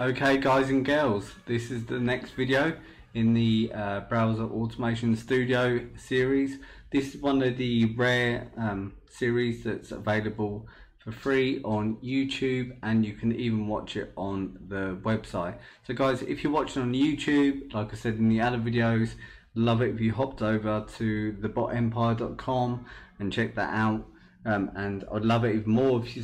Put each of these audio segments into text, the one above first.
Okay guys and girls, this is the next video in the Browser Automation Studio series. This is one of the rare series that's available for free on YouTube, and you can even watch it on the website. So guys, if you're watching on YouTube, like I said in the other videos, love it if you hopped over to thebotempire.com and check that out. And I'd love it even more if you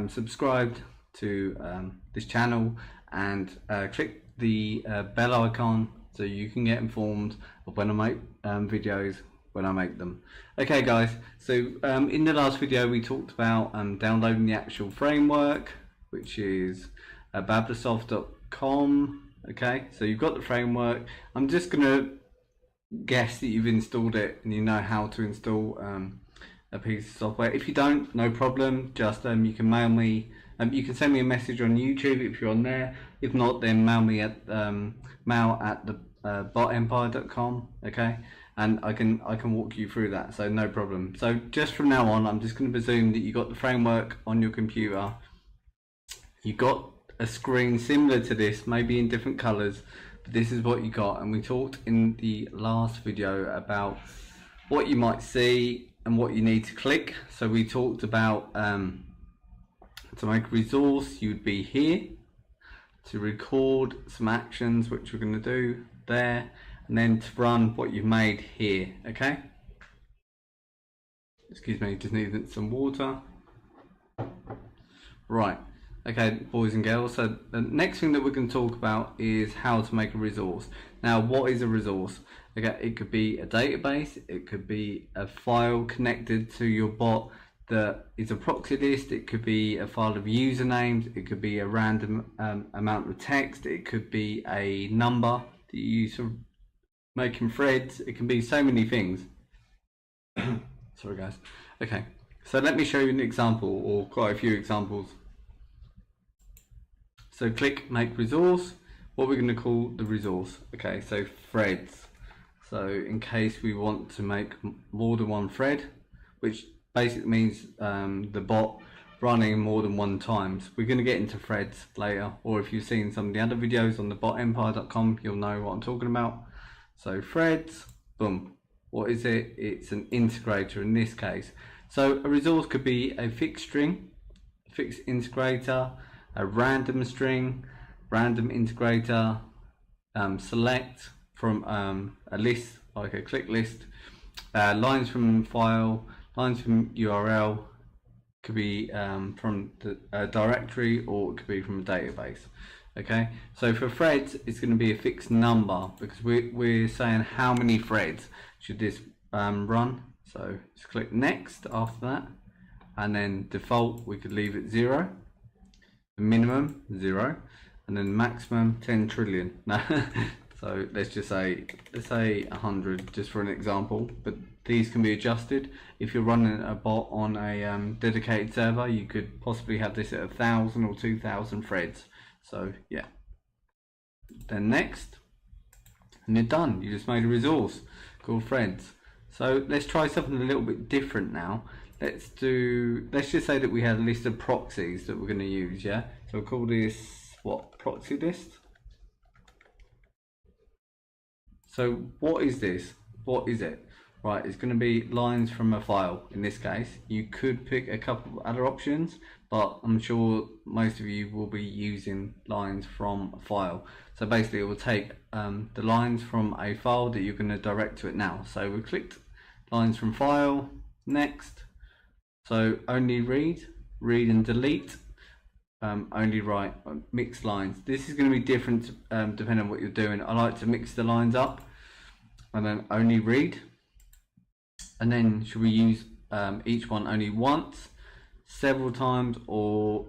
subscribed to this channel and click the bell icon so you can get informed of when I make videos when I make them. Okay guys, so in the last video we talked about downloading the actual framework, which is bablasoft.com. okay, so you've got the framework. I'm just gonna guess that you've installed it and you know how to install a piece of software. If you don't, no problem, just you can mail me, you can send me a message on YouTube if you're on there. If not, then mail me at mail at the botempire.com, okay, and I can walk you through that, so no problem. So just from now on, I'm just going to presume that you got the framework on your computer. You got a screen similar to this, maybe in different colors, but this is what you got. And we talked in the last video about what you might see and what you need to click. So we talked about to make a resource, you'd be here. To record some actions, which we're going to do there, and then to run what you've made here, okay? Excuse me, just needed some water. Right, okay boys and girls, so the next thing that we're going to talk about is how to make a resource. Now, what is a resource? Okay, it could be a database, it could be a file connected to your bot that is a proxy list, it could be a file of usernames, it could be a random amount of text, it could be a number that you use for making threads, it can be so many things. Sorry guys. Okay, so let me show you an example, or quite a few examples. So click make resource, what we're going to call the resource. Okay, so threads. So in case we want to make more than one thread, which basically means the bot running more than one times. We're going to get into threads later, or if you've seen some of the other videos on the botempire.com, you'll know what I'm talking about. So threads, boom. What is it? It's an integrator in this case. So a resource could be a fixed string, fixed integrator, a random string, random integrator, select from a list, like a click list, lines from file, lines from URL, could be from the directory, or it could be from a database. Okay, so for threads, it's going to be a fixed number because we're saying how many threads should this run. So just click next after that, and then default we could leave it 0, the minimum 0, and then maximum 10 trillion. So let's just say 100 just for an example, but these can be adjusted. If you're running a bot on a dedicated server, you could possibly have this at 1,000 or 2,000 threads. So yeah, then next, and you're done. You just made a resource called threads. So let's try something a little bit different now. Let's just say that we had a list of proxies that we're going to use. Yeah, so we'll call this what, proxy list. So what is this? What is it? Right, it's going to be lines from a file in this case. You could pick a couple of other options, but I'm sure most of you will be using lines from a file. So basically it will take the lines from a file that you're going to direct to it now. So we clicked lines from file, next. So only read and delete, only write, mix lines. This is going to be different depending on what you're doing. I like to mix the lines up, and then only read. And then should we use each one only once, several times, or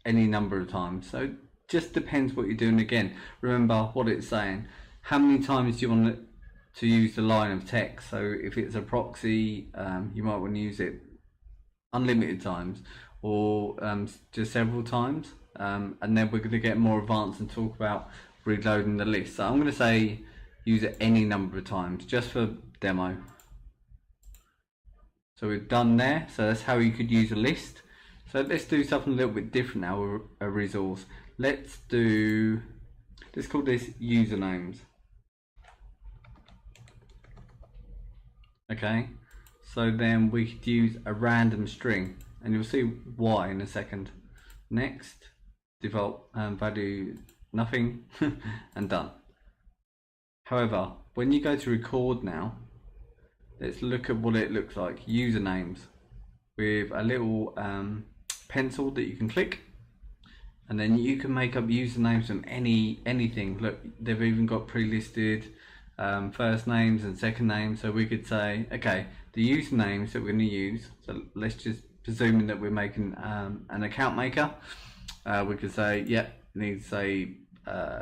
any number of times? So just depends what you're doing. Again, remember what it's saying. How many times do you want to use the line of text? So if it's a proxy, you might want to use it unlimited times, or just several times. And then we're going to get more advanced and talk about reloading the list. So I'm going to say use it any number of times just for demo. So we've done there. So that's how you could use a list. So let's do something a little bit different now with a resource. let's call this usernames. Okay, so then we could use a random string, and you'll see why in a second. Next, default value nothing, and done. However, when you go to record now, let's look at what it looks like. Usernames with a little pencil that you can click, and then you can make up usernames from anything. Look, they've even got pre-listed first names and second names. So we could say, okay, the usernames that we're going to use, so let's just presuming that we're making an account maker, we could say, yep, need to say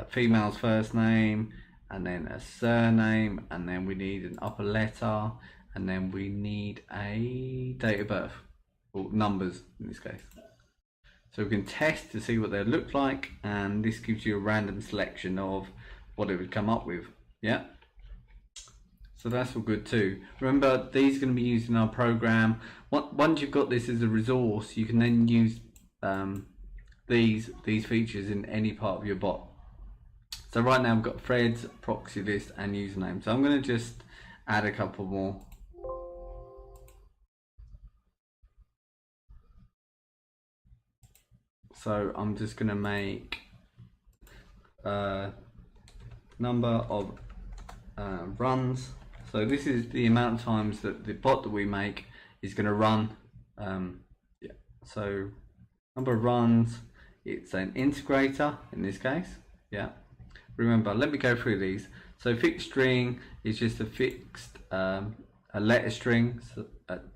female's first name, and then a surname, and then we need an upper letter, and then we need a date of birth, or numbers in this case. So we can test to see what they look like, and this gives you a random selection of what it would come up with. Yeah, so that's all good too. Remember, these are going to be used in our program. Once you've got this as a resource, you can then use these features in any part of your bot. So right now I've got threads, proxy list, and username. So I'm going to just add a couple more. So I'm just going to make number of runs. So this is the amount of times that the bot that we make is going to run. Yeah. So number of runs, it's an integrator in this case. Yeah. Remember, let me go through these. So fixed string is just a fixed a letter string, so,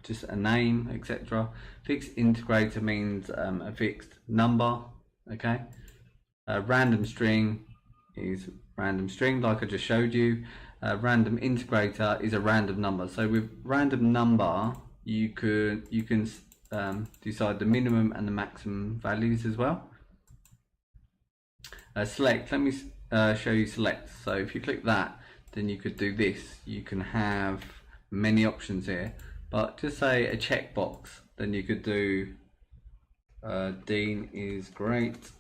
just a name, etc. Fixed integrator means a fixed number. Okay. Random string is random string, like I just showed you. Random integrator is a random number. So with random number, you can decide the minimum and the maximum values as well. Select. Let me show you select. So if you click that, then you could do this. You can have many options here, but just say a checkbox. Then you could do Dean is great.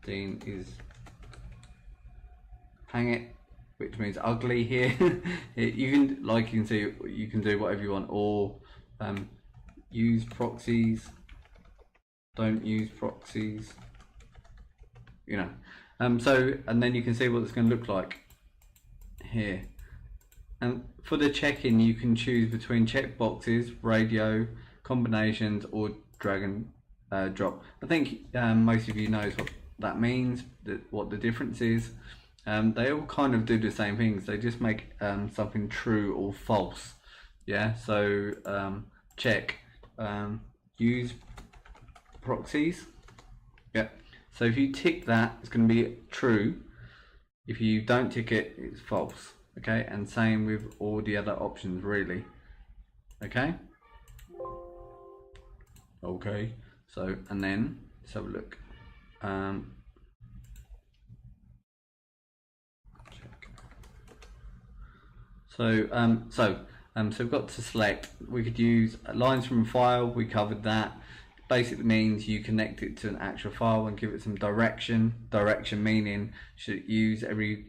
Dean is hang it, which means ugly here. You can see, you can do whatever you want, or use proxies, don't use proxies, you know. So, and then you can see what it's going to look like here. And for the check-in, you can choose between checkboxes, radio, combinations, or drag and drop. I think most of you knows what that means, what the difference is. They all kind of do the same things. They just make something true or false. Yeah. So check, use proxies. Yeah. So if you tick that, it's going to be true. If you don't tick it, it's false. Okay, and same with all the other options, really. Okay. Okay. So, and then let's have a look. So we've got to select. We could use lines from a file. We covered that. Basically means you connect it to an actual file and give it some direction. Direction meaning, should it use every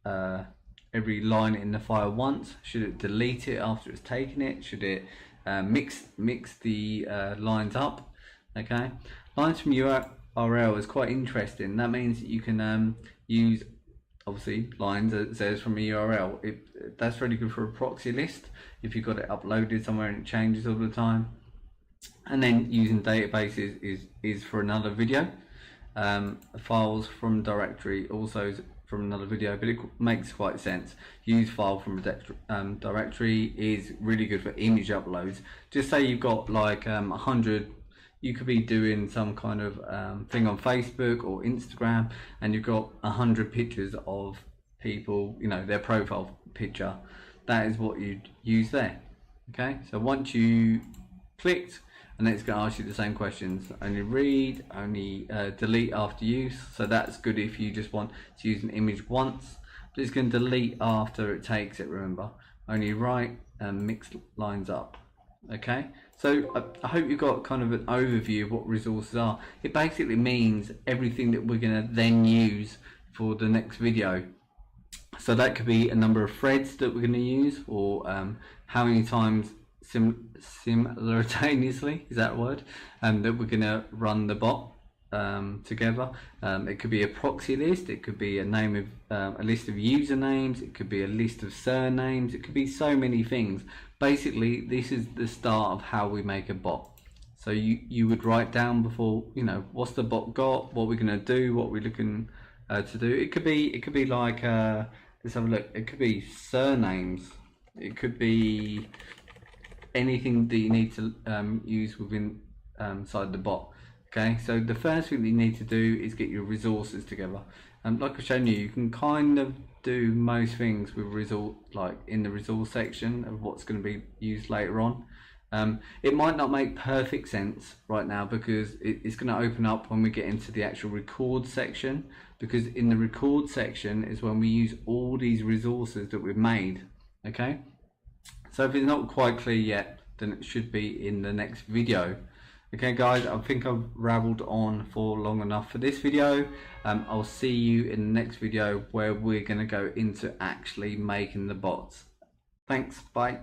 line in the file once? Should it delete it after it's taken it? Should it mix the lines up? Okay, lines from URL is quite interesting. That means that you can use, obviously, lines that says from a URL. That's really good for a proxy list if you've got it uploaded somewhere and it changes all the time. And then using databases is for another video. Files from directory also is from another video, but it makes quite sense. Use file from directory is really good for image uploads. Just say you've got like 100, you could be doing some kind of thing on Facebook or Instagram, and you've got 100 pictures of people, you know, their profile picture. That is what you'd use there. Okay, so once you clicked, and then it's going to ask you the same questions. Only read, only delete after use. So that's good if you just want to use an image once. But it's going to delete after it takes it, remember. Only write and mix lines up. Okay, so I hope you got kind of an overview of what resources are. It basically means everything that we're going to then use for the next video. So that could be a number of threads that we're going to use, or how many times simultaneously, is that a word, that we're going to run the bot together. It could be a proxy list, it could be a name of a list of usernames, it could be a list of surnames, it could be so many things. Basically, this is the start of how we make a bot. So you would write down before, you know, what's the bot got, what we're going to do, what we're looking to do. It could be like let's have a look. It could be surnames. It could be anything that you need to use within inside the bot. Okay, so the first thing that you need to do is get your resources together. Like I've shown you, you can kind of do most things with resource, like in the resource section of what's going to be used later on. It might not make perfect sense right now because it's going to open up when we get into the actual record section, because in the record section is when we use all these resources that we've made. Okay, so if it's not quite clear yet, then it should be in the next video. Okay guys, I think I've rabbled on for long enough for this video. I'll see you in the next video where we're going to go into actually making the bots. Thanks, bye.